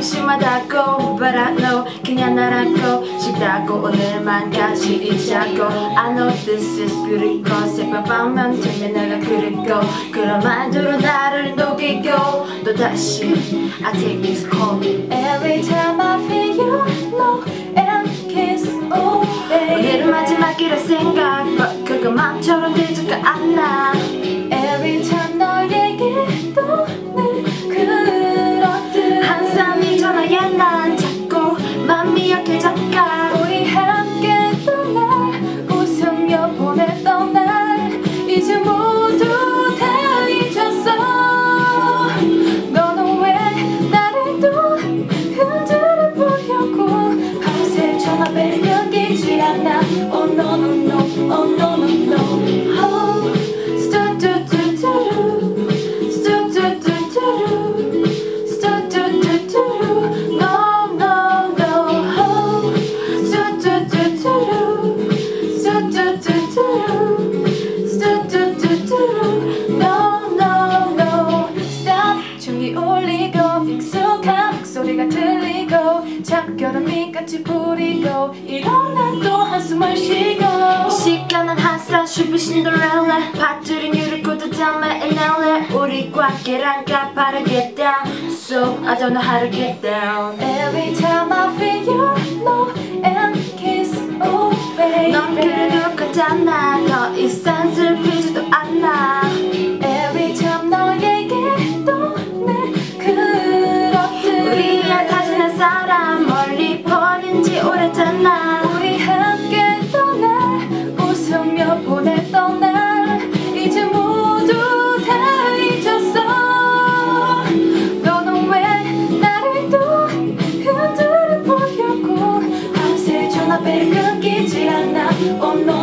심심하다고 But I know 그냥 나라고 싶다고 오늘만 같이 있자고 I know this is beautiful 새벽 밤만 되면 내가 그리고 그런 말들로 나를 녹이고 또다시 I take this call Every time I feel you low and kiss oh baby 오늘은 마지막이라 생각 But 그거 맘처럼 되지가 않아 Every time 너에게 또 늘 그렇듯 항상 네 전화에 난 자꾸 맘이 약해져가 우리 함께 떠날 웃으며 보냈던 날 이제 모두 다 잊었어 너는 왜 나를 또 흔들어 보려고 밤새 전화벨을 여기지 않아 Oh no no no Oh no no no Oh 소리가 들리고 잠결은 밑같이 부리고 일어나 또 한숨을 쉬고 시간은 한산 슈퍼 신데렐라 밧줄인 유리코드 잠에 NLA 우리 꽉기란가 바르게 down So I don't know how to get down Every time I feel you low and kiss oh baby 넌 그래도 괜찮아 더 이상 슬프지도 않아 Every time 너에게 또 늘 그렇듯 우리의 다시는 사람 멀리 보낸지 오래잖아 우리 함께 떠날 웃으며 보냈던 날 이제 모두 다 잊었어 너는 왜 나를 또 흔들어 보려고 밤새 전화벨을 끊기질 않아 Oh no